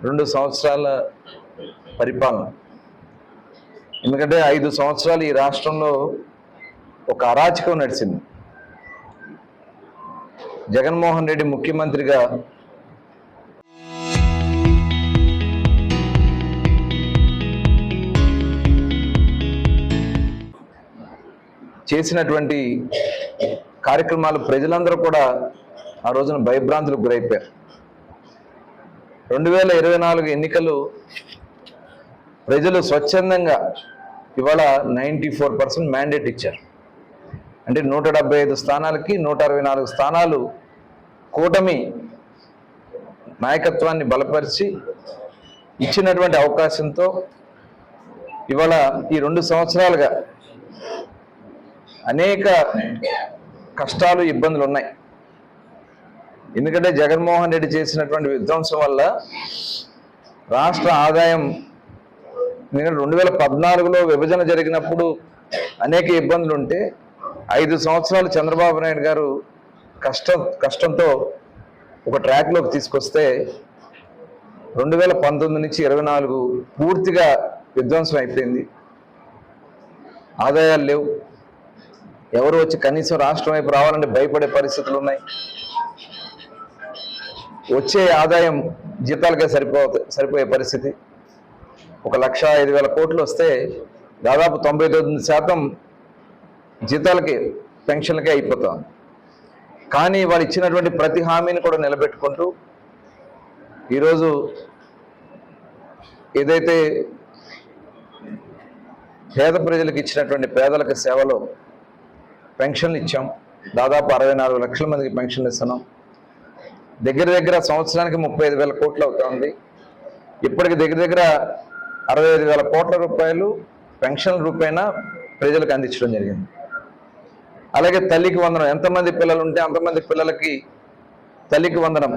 2 సంవత్సరాల పరిపాలన. ఎందుకంటే 5 సంవత్సరాలు ఈ రాష్ట్రంలో ఒక అరాచకం నడిచింది. జగన్మోహన్ రెడ్డి ముఖ్యమంత్రిగా చేసినటువంటి కార్యక్రమాలు ప్రజలందరూ కూడా ఆ రోజున భయభ్రాంతులకు గురైపోయారు. 2024 ఎన్నికలు ప్రజలు స్వచ్ఛందంగా ఇవాళ 94% మ్యాండేట్ ఇచ్చారు. అంటే 175 స్థానాలకి 164 స్థానాలు కూటమి నాయకత్వాన్ని బలపరిచి ఇచ్చినటువంటి అవకాశంతో ఇవాళ ఈ 2 సంవత్సరాలుగా అనేక కష్టాలు ఇబ్బందులు ఉన్నాయి. ఎందుకంటే జగన్మోహన్ రెడ్డి చేసినటువంటి విధ్వంసం వల్ల రాష్ట్ర ఆదాయం 2014లో విభజన జరిగినప్పుడు అనేక ఇబ్బందులు ఉంటే 5 సంవత్సరాలు చంద్రబాబు నాయుడు గారు కష్టంతో ఒక ట్రాక్లోకి తీసుకొస్తే 2019 నుంచి 24 పూర్తిగా విధ్వంసం అయిపోయింది. ఆదాయాలు లేవు. ఎవరు వచ్చి కనీసం రాష్ట్రం వైపు రావాలంటే భయపడే పరిస్థితులు ఉన్నాయి. వచ్చే ఆదాయం జీతాలకే సరిపోయే పరిస్థితి. 1,05,000 కోట్లు వస్తే దాదాపు 99% జీతాలకి పెన్షన్లకే అయిపోతాం. కానీ వాళ్ళు ఇచ్చినటువంటి ప్రతి హామీని కూడా నిలబెట్టుకుంటూ ఈరోజు ఏదైతే పేద ప్రజలకు ఇచ్చినటువంటి పేదలకు సేవలో పెన్షన్లు ఇచ్చాం. దాదాపు 64 లక్షల మందికి పెన్షన్లు ఇస్తున్నాం. దగ్గర సంవత్సరానికి 35,000 కోట్లు అవుతుంది. ఇప్పటికి దగ్గర 65,000 కోట్ల రూపాయలు పెన్షన్ రూపేణా ప్రజలకు అందించడం జరిగింది. అలాగే తల్లికి వందనం, ఎంతమంది పిల్లలు ఉంటే అంతమంది పిల్లలకి తల్లికి వందనం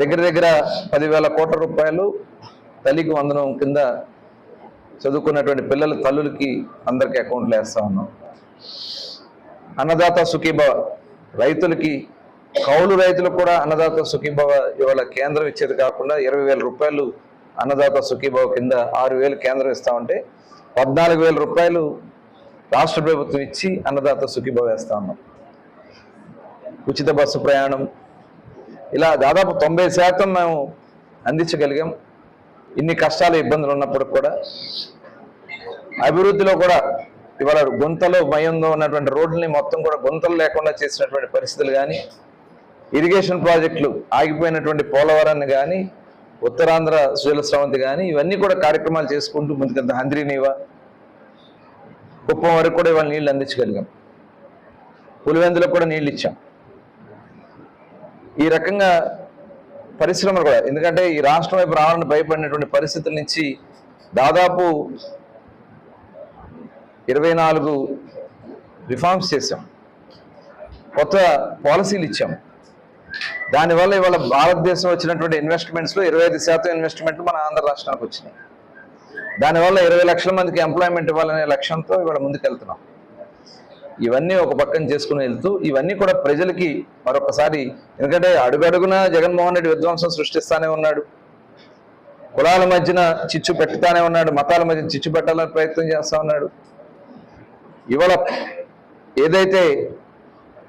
దగ్గర 10,000 కోట్ల రూపాయలు తల్లికి వందనం కింద చదువుకున్నటువంటి పిల్లల తల్లులకి అందరికీ అకౌంట్లు వేస్తా ఉన్నాం. అన్నదాత సుఖీభవ, రైతులకి కౌలు రైతులకు కూడా అన్నదాత సుఖీభవ ఇవాళ కేంద్రం ఇచ్చేది కాకుండా 20,000 రూపాయలు అన్నదాత సుఖీభవ కింద 6,000 కేంద్రం ఇస్తామంటే 14,000 రూపాయలు రాష్ట్ర ప్రభుత్వం ఇచ్చి అన్నదాత సుఖీభవ వేస్తా ఉన్నాం. ఉచిత బస్సు ప్రయాణం, ఇలా దాదాపు 90% మేము అందించగలిగాం. ఇన్ని కష్టాలు ఇబ్బందులు ఉన్నప్పుడు కూడా అభివృద్ధిలో కూడా ఇవాళ గుంతలో మయంలో ఉన్నటువంటి రోడ్లని మొత్తం కూడా గుంతలు లేకుండా చేసినటువంటి పరిస్థితులు కానీ, ఇరిగేషన్ ప్రాజెక్టులు ఆగిపోయినటువంటి పోలవరాన్ని కానీ, ఉత్తరాంధ్ర సుజల స్రవంతి కానీ, ఇవన్నీ కూడా కార్యక్రమాలు చేసుకుంటూ ముందుకెళ్తా. హంద్రీనీవా, కుప్పం వరకు కూడా ఇవాళ నీళ్లు అందించగలిగాం. పులివెందులకు కూడా నీళ్ళు ఇచ్చాం. ఈ రకంగా పరిశ్రమలు కూడా, ఎందుకంటే ఈ రాష్ట్రం వైపు రావాలని భయపడినటువంటి పరిస్థితుల నుంచి దాదాపు 24 రిఫార్మ్స్ చేశాం. కొత్త పాలసీలు ఇచ్చాం. దానివల్ల ఇవాళ భారతదేశం వచ్చినటువంటి ఇన్వెస్ట్మెంట్స్లో 25% ఇన్వెస్ట్మెంట్లు మన ఆంధ్ర రాష్ట్రానికి వచ్చినాయి. దానివల్ల 20 లక్షల మందికి ఎంప్లాయ్మెంట్ ఇవ్వాలనే లక్ష్యంతో ఇవాళ ముందుకెళ్తున్నాం. ఇవన్నీ ఒక పక్కన చేసుకుని వెళ్తూ ఇవన్నీ కూడా ప్రజలకి మరొకసారి, ఎందుకంటే అడుగడుగునా జగన్మోహన్ రెడ్డి విధ్వంసం సృష్టిస్తానే ఉన్నాడు. కులాల మధ్యన చిచ్చు పెట్టుతానే ఉన్నాడు. మతాల మధ్యన చిచ్చు పెట్టాలని ప్రయత్నం చేస్తా ఉన్నాడు. ఇవాళ ఏదైతే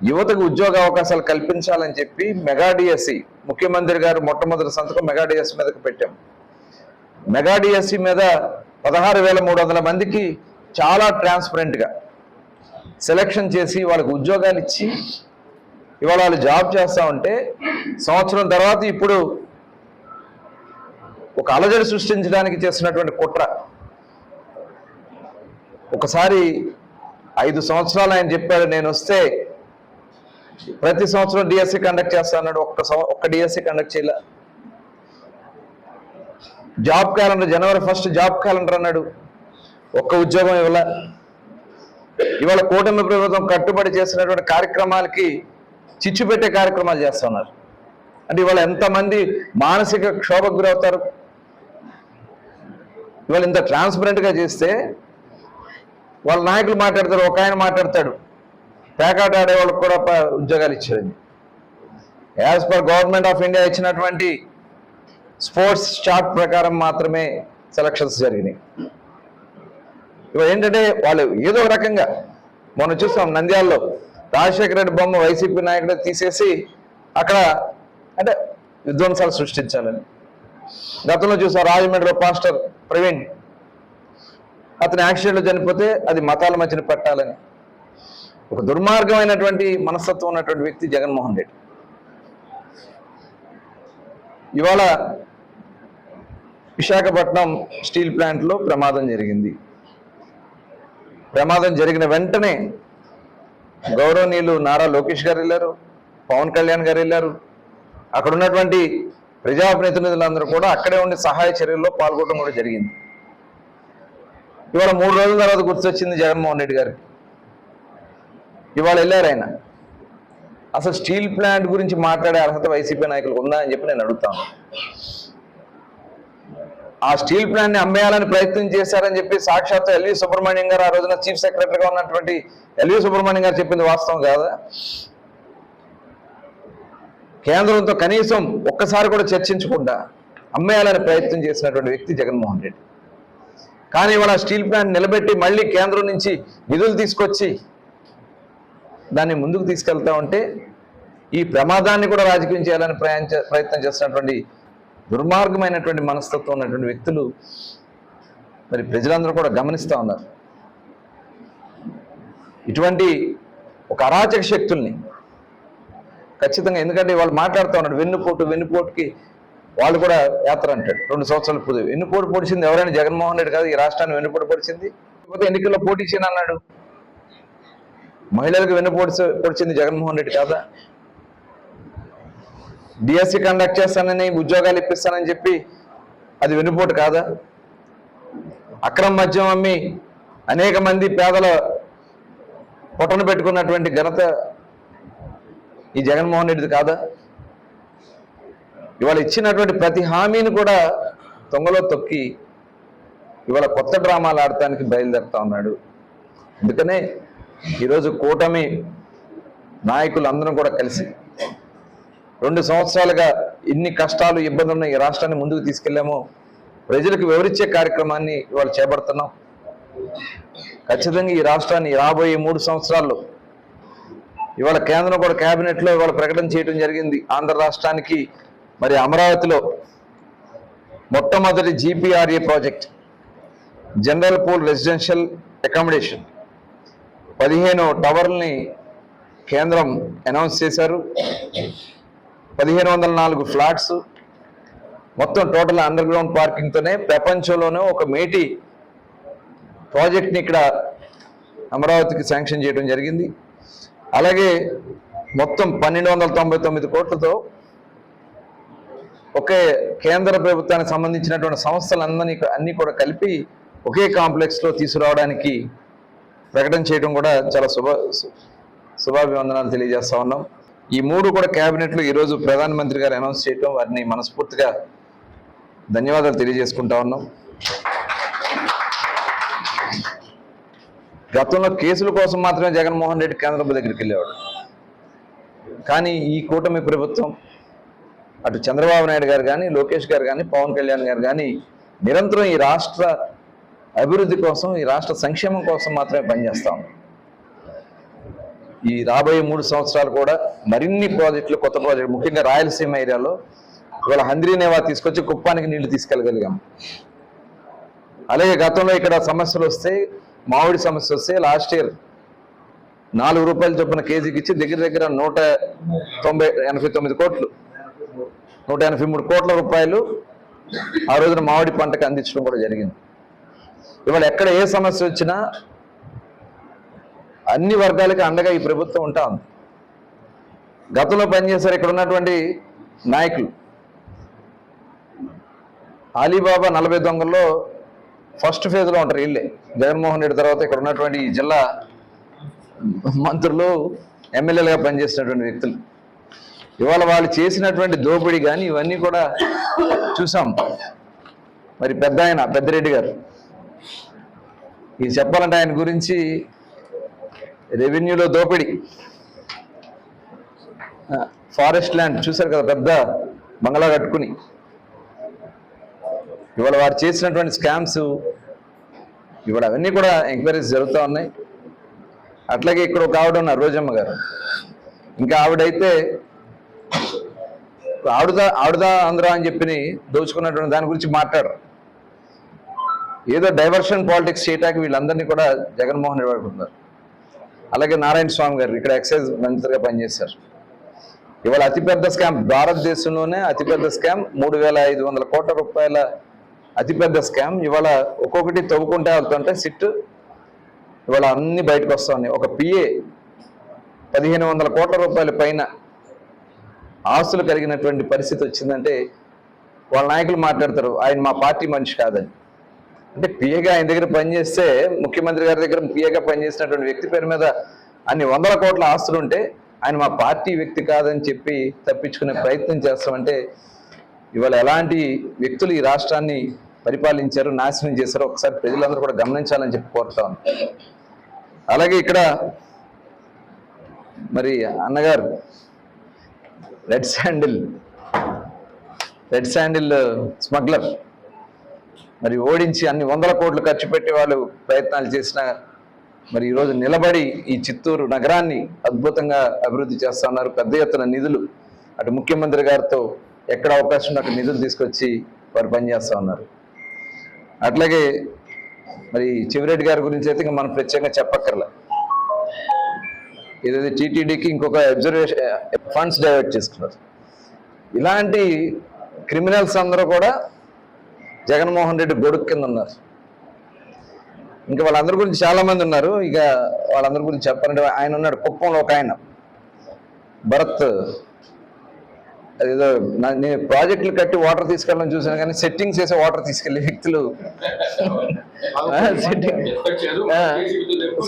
యువతకు ఉద్యోగ అవకాశాలు కల్పించాలని చెప్పి మెగా డిఎస్సి ముఖ్యమంత్రి గారు మొట్టమొదటి సంతకం మెగా డిఎస్సి మీదకి పెట్టాం. మెగా డిఎస్సి మీద 16,300 మందికి చాలా ట్రాన్స్పరెంట్గా సెలక్షన్ చేసి వాళ్ళకి ఉద్యోగాలు ఇచ్చి ఇవాళ వాళ్ళు జాబ్ చేస్తూ ఉంటే సంవత్సరం తర్వాత ఇప్పుడు ఒక అలజడి సృష్టించడానికి చేస్తున్నటువంటి కుట్ర. ఒకసారి 5 సంవత్సరాలు ఆయన చెప్పాడు, నేను వస్తే ప్రతి సంవత్సరం డిఎస్సి కండక్ట్ చేస్తా అన్నాడు. ఒక్క డిఎస్సి కండక్ట్ చేయలే. Job calendar January 1 job calendar అన్నాడు. ఒక్క ఉద్యోగం ఇవ్వలే. ఇవాళ కూటమి ప్రభుత్వం కట్టుబడి చేసినటువంటి కార్యక్రమాలకి చిచ్చు పెట్టే కార్యక్రమాలు చేస్తున్నారు. అంటే ఇవాళ ఎంతమంది మానసిక క్షోభకు గురవుతారు. ఇవాళ ఇంత ట్రాన్స్పరెంట్గా చేస్తే వాళ్ళ నాయకులు మాట్లాడతారు. ఒక ఆయన మాట్లాడతాడు, పేకాట ఆడే వాళ్ళకి కూడా ఉద్యోగాలు ఇచ్చారని. As per government of India ఇచ్చినటువంటి స్పోర్ట్స్ చార్ట్ ప్రకారం మాత్రమే సెలక్షన్స్ జరిగినాయి. ఇవాళ ఏంటంటే వాళ్ళు ఏదో ఒక రకంగా మనం చూస్తాం నంద్యాలలో రాజశేఖర రెడ్డి బొమ్మ వైసీపీ నాయకుడు తీసేసి అక్కడ అంటే విధ్వంసాలు సృష్టించాలని. గతంలో చూసాం రాజమండ్రిలో పాస్టర్ ప్రవీణ్ అతని యాక్సిడెంట్లో చనిపోతే అది మతాల మధ్యన పెట్టాలని. ఒక దుర్మార్గమైనటువంటి మనస్తత్వం ఉన్నటువంటి వ్యక్తి జగన్మోహన్ రెడ్డి. ఇవాళ విశాఖపట్నం స్టీల్ ప్లాంట్లో ప్రమాదం జరిగింది. ప్రమాదం జరిగిన వెంటనే గౌరవనీయులు నారా లోకేష్ గారు వెళ్ళారు, పవన్ కళ్యాణ్ గారు వెళ్ళారు. అక్కడ ఉన్నటువంటి ప్రజాప్రతినిధులందరూ కూడా అక్కడే ఉండి సహాయ చర్యల్లో పాల్గొనడం కూడా జరిగింది. ఇవాళ 3 రోజుల తర్వాత గుర్తొచ్చింది జగన్మోహన్ రెడ్డి గారికి. ఇవాళ వెళ్ళారు ఆయన. అసలు స్టీల్ ప్లాంట్ గురించి మాట్లాడే అర్హత వైసీపీ నాయకులకు ఉందా అని చెప్పి నేను అడుగుతాను. ఆ స్టీల్ ప్లాంట్ని అమ్మేయాలని ప్రయత్నం చేశారని చెప్పి సాక్షాత్తు ఎల్వి సుబ్రహ్మణ్యం గారు ఆ రోజున చీఫ్ సెక్రటరీగా ఉన్నటువంటి ఎల్వి సుబ్రహ్మణ్యం గారు చెప్పింది వాస్తవం కాదా? కేంద్రంతో కనీసం ఒక్కసారి కూడా చర్చించకుండా అమ్మేయాలని ప్రయత్నం చేసినటువంటి వ్యక్తి జగన్మోహన్ రెడ్డి. కానీ ఇవాళ స్టీల్ ప్లాంట్ నిలబెట్టి మళ్ళీ కేంద్రం నుంచి నిధులు తీసుకొచ్చి దాన్ని ముందుకు తీసుకెళ్తా ఉంటే ఈ ప్రమాదాన్ని కూడా రాజకీయం చేయాలని ప్రయత్నం చేస్తున్నటువంటి దుర్మార్గమైనటువంటి మనస్తత్వం ఉన్నటువంటి వ్యక్తులు మరి ప్రజలందరూ కూడా గమనిస్తూ ఉన్నారు. ఇటువంటి ఒక అరాచక శక్తుల్ని ఖచ్చితంగా, ఎందుకంటే వాళ్ళు మాట్లాడుతూ ఉన్నాడు వెన్నుపోటుకి వాళ్ళు కూడా యాత్ర అంటాడు. 2 సంవత్సరాలు వెన్నుపోటు పొడిచింది ఎవరైనా జగన్మోహన్ రెడ్డి కాదు, ఈ రాష్ట్రాన్ని వెన్నుపోటు పొడిచింది. లేకపోతే ఎన్నికల్లో పోటీ చేయను అన్నాడు. మహిళలకు పొడిచింది జగన్మోహన్ రెడ్డి కాదా? డిఎస్సి కండక్ట్ చేస్తానని, ఉద్యోగాలు ఇప్పిస్తానని చెప్పి అది వెన్నుపోటు కాదా? అక్రమ మద్యం అమ్మి అనేక మంది పేదల పొట్టను పెట్టుకున్నటువంటి ఘనత ఈ జగన్మోహన్ రెడ్డిది కాదా? ఇవాళ ఇచ్చినటువంటి ప్రతి హామీని కూడా తొంగలో తొక్కి ఇవాళ కొత్త డ్రామాలు ఆడటానికి బయలుదేరుతా ఉన్నాడు. అందుకనే ఈరోజు కూటమి నాయకులు అందరం కూడా కలిసి 2 సంవత్సరాలుగా ఇన్ని కష్టాలు ఇబ్బందులను ఈ రాష్ట్రాన్ని ముందుకు తీసుకెళ్లామో ప్రజలకు వివరించే కార్యక్రమాన్ని ఇవాళ చేపడుతున్నాం. ఖచ్చితంగా ఈ రాష్ట్రాన్ని రాబోయే 3 సంవత్సరాల్లో ఇవాళ కేంద్రం కూడా కేబినెట్లో ఇవాళ ప్రకటన చేయడం జరిగింది. ఆంధ్ర రాష్ట్రానికి మరి అమరావతిలో మొట్టమొదటి GPRA project, general pool residential accommodation 15 టవర్లని కేంద్రం అనౌన్స్ చేశారు. 1504 ఫ్లాట్స్, మొత్తం టోటల్ అండర్ గ్రౌండ్ పార్కింగ్తోనే ప్రపంచంలోనే ఒక మేటి ప్రాజెక్ట్ని ఇక్కడ అమరావతికి శాంక్షన్ చేయడం జరిగింది. అలాగే మొత్తం 1299 కోట్లతో ఒకే కేంద్ర ప్రభుత్వానికి సంబంధించినటువంటి సంస్థలన్నీ కూడా కలిపి ఒకే కాంప్లెక్స్లో తీసుకురావడానికి ప్రకటన చేయడం కూడా చాలా శుభాభివందనాలు తెలియజేస్తా ఉన్నాం. ఈ 3 కూడా క్యాబినెట్లో ఈరోజు ప్రధానమంత్రి గారు అనౌన్స్ చేయడం, వారిని మనస్ఫూర్తిగా ధన్యవాదాలు తెలియజేసుకుంటా ఉన్నాం. గతంలో కేసుల కోసం మాత్రమే జగన్మోహన్ రెడ్డి కేంద్రం దగ్గరికి వెళ్ళేవాడు. కానీ ఈ కూటమి ప్రభుత్వం అటు చంద్రబాబు నాయుడు గారు కానీ, లోకేష్ గారు కానీ, పవన్ కళ్యాణ్ గారు కానీ నిరంతరం ఈ రాష్ట్ర అభివృద్ధి కోసం, ఈ రాష్ట్ర సంక్షేమం కోసం మాత్రమే పనిచేస్తాం. ఈ రాబోయే 3 సంవత్సరాలు కూడా మరిన్ని ప్రాజెక్టులు, కొత్త ప్రాజెక్టులు, ముఖ్యంగా రాయలసీమ ఏరియాలో ఇవాళ హంద్రీనేవా తీసుకొచ్చి కుప్పానికి నీళ్లు తీసుకెళ్ళగలిగాం. అలాగే గతంలో ఇక్కడ సమస్యలు వస్తే, మామిడి సమస్య వస్తే లాస్ట్ ఇయర్ 4 రూపాయల చొప్పున కేజీకి ఇచ్చి దగ్గర 189 కోట్లు, 183 కోట్ల రూపాయలు ఆ రోజున మామిడి పంటకు అందించడం కూడా జరిగింది. ఇవాళ ఎక్కడ ఏ సమస్య వచ్చినా అన్ని వర్గాలకి అండగా ఈ ప్రభుత్వం ఉంటా ఉంది. గతంలో పనిచేశారు ఇక్కడ ఉన్నటువంటి నాయకులు. అలీబాబా 40 దొంగల్లో ఫస్ట్ ఫేజ్లో ఉంటారు వీళ్ళే. జగన్మోహన్ రెడ్డి తర్వాత ఇక్కడ ఉన్నటువంటి ఈ జిల్లా మంత్రులు, ఎమ్మెల్యేలుగా పనిచేసినటువంటి వ్యక్తులు. ఇవాళ వాళ్ళు చేసినటువంటి దోపిడీ కానీ ఇవన్నీ కూడా చూసాం. మరి పెద్దిరెడ్డి గారు, ఇది చెప్పాలంటే ఆయన గురించి రెవెన్యూలో దోపిడీ, ఫారెస్ట్ ల్యాండ్ చూశారు కదా, పెద్ద బంగ్లా కట్టుకుని ఇవాళ వారు చేసినటువంటి స్కామ్స్ ఇవాళ అవన్నీ కూడా ఎంక్వైరీస్ జరుగుతూ ఉన్నాయి. అట్లాగే ఇక్కడ ఒక ఆవిడ ఉన్నారు, రోజమ్మ గారు. ఇంకా ఆవిడైతే ఆవిడదా ఆంధ్ర అని చెప్పి దోచుకున్నటువంటి దాని గురించి మాట్లాడరు. ఏదో డైవర్షన్ పాలిటిక్స్ చేయటానికి వీళ్ళందరినీ కూడా జగన్మోహన్ రెడ్డి వాడుకుంటున్నారు. అలాగే నారాయణ స్వామి గారు ఇక్కడ ఎక్సైజ్ మంత్రిగా పనిచేశారు. ఇవాళ అతిపెద్ద స్కామ్, భారతదేశంలోనే అతిపెద్ద స్కామ్, 3,500 కోట్ల రూపాయల అతిపెద్ద స్కామ్. ఇవాళ ఒక్కొక్కటి తవ్వుకుంటే వెళ్తుంటే సిట్ ఇవాళ అన్ని బయటకు వస్తూ ఉన్నాయి. ఒక పిఏ 1,500 కోట్ల రూపాయల పైన ఆస్తులు కలిగినటువంటి పరిస్థితి వచ్చిందంటే వాళ్ళ నాయకులు మాట్లాడతారు ఆయన మా పార్టీ మనిషి కాదని. అంటే పిఏగా ఆయన దగ్గర పనిచేస్తే, ముఖ్యమంత్రి గారి దగ్గర పిఏగా పనిచేసినటువంటి వ్యక్తి పేరు మీద అన్ని 100 కోట్ల ఆస్తులు ఉంటే ఆయన మా పార్టీ వ్యక్తి కాదని చెప్పి తప్పించుకునే ప్రయత్నం చేస్తామంటే ఇవాళ ఎలాంటి వ్యక్తులు ఈ రాష్ట్రాన్ని పరిపాలించారు, నాశనం చేశారో ఒకసారి ప్రజలందరూ కూడా గమనించాలని చెప్పి కోరుతాను. అలాగే ఇక్కడ మరి అన్నగారు రెడ్ శాండిల్ స్మగ్లర్ మరి ఓడించి అన్ని 100 కోట్లు ఖర్చు పెట్టి వాళ్ళు ప్రయత్నాలు చేసిన మరి ఈరోజు నిలబడి ఈ చిత్తూరు నగరాన్ని అద్భుతంగా అభివృద్ధి చేస్తా ఉన్నారు. పెద్ద ఎత్తున నిధులు అటు ముఖ్యమంత్రి గారితో ఎక్కడ అవకాశం ఉంటే అక్కడ నిధులు తీసుకొచ్చి వారు పనిచేస్తూ ఉన్నారు. అట్లాగే మరి చెవిరెడ్డి గారి గురించి అయితే ఇంకా మనం ప్రత్యేకంగా చెప్పక్కర్లే. ఏదైతే టీటీడీకి ఇంకొక ఫండ్స్ డైవర్ట్ చేసుకున్నారు. ఇలాంటి క్రిమినల్స్ అందరూ కూడా జగన్మోహన్ రెడ్డి గొడుగు కింద ఉన్నారు. ఇంకా వాళ్ళందరి గురించి చాలా మంది ఉన్నారు. ఇక వాళ్ళందరి గురించి చెప్పాలంటే ఆయన ఉన్నాడు, కుప్పంలో ఒక ఆయన భరత్, అదేదో నేను ప్రాజెక్టులు కట్టి వాటర్ తీసుకెళ్ళడం చూసాను కానీ సెట్టింగ్స్ చేసే వాటర్ తీసుకెళ్లే వ్యక్తులు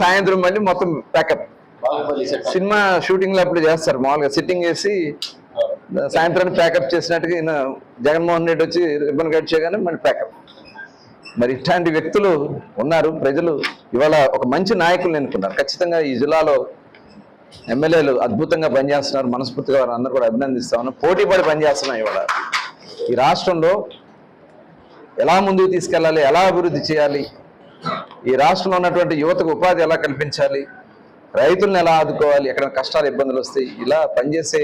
సాయంత్రం మళ్ళీ మొత్తం ప్యాకప్. సినిమా షూటింగ్లో అప్పుడు చేస్తారు మామూలుగా, సెట్టింగ్ చేసి సాయంత్రాన్ని ప్యాకప్ చేసినట్టుగా ఈయన జగన్మోహన్ రెడ్డి వచ్చి రిబ్బన్ కట్ చేయగానే మళ్ళీ ప్యాకప్. మరి ఇట్లాంటి వ్యక్తులు ఉన్నారు. ప్రజలు ఇవాళ ఒక మంచి నాయకులు ఎన్నుకున్నారు. ఖచ్చితంగా ఈ జిల్లాలో ఎమ్మెల్యేలు అద్భుతంగా పనిచేస్తున్నారు. మనస్ఫూర్తిగా వారు అందరూ కూడా అభినందిస్తా ఉన్నాం. పోటీపడి పనిచేస్తున్నాం. ఇవాళ ఈ రాష్ట్రంలో ఎలా ముందుకు తీసుకెళ్ళాలి, ఎలా అభివృద్ధి చేయాలి, ఈ రాష్ట్రంలో ఉన్నటువంటి యువతకు ఉపాధి ఎలా కల్పించాలి, రైతులను ఎలా ఆదుకోవాలి, ఎక్కడ కష్టాలు ఇబ్బందులు వస్తాయి, ఇలా పనిచేసే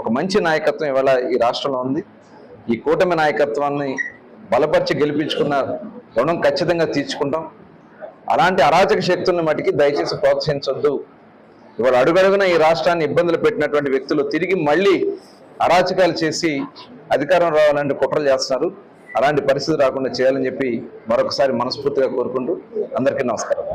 ఒక మంచి నాయకత్వం ఇవాళ ఈ రాష్ట్రంలో ఉంది. ఈ కూటమి నాయకత్వాన్ని బలపరిచి గెలిపించుకున్న రుణం ఖచ్చితంగా తీర్చుకుంటాం. అలాంటి అరాచక శక్తులను మటుకి దయచేసి ప్రోత్సహించొద్దు. ఇవాళ అడుగడుగున ఈ రాష్ట్రాన్ని ఇబ్బందులు పెట్టినటువంటి వ్యక్తులు తిరిగి మళ్ళీ అరాచకాలు చేసి అధికారం రావాలంటే కుట్రలు చేస్తున్నారు. అలాంటి పరిస్థితి రాకుండా చేయాలని చెప్పి మరొకసారి మనస్ఫూర్తిగా కోరుకుంటూ అందరికీ నమస్కారం.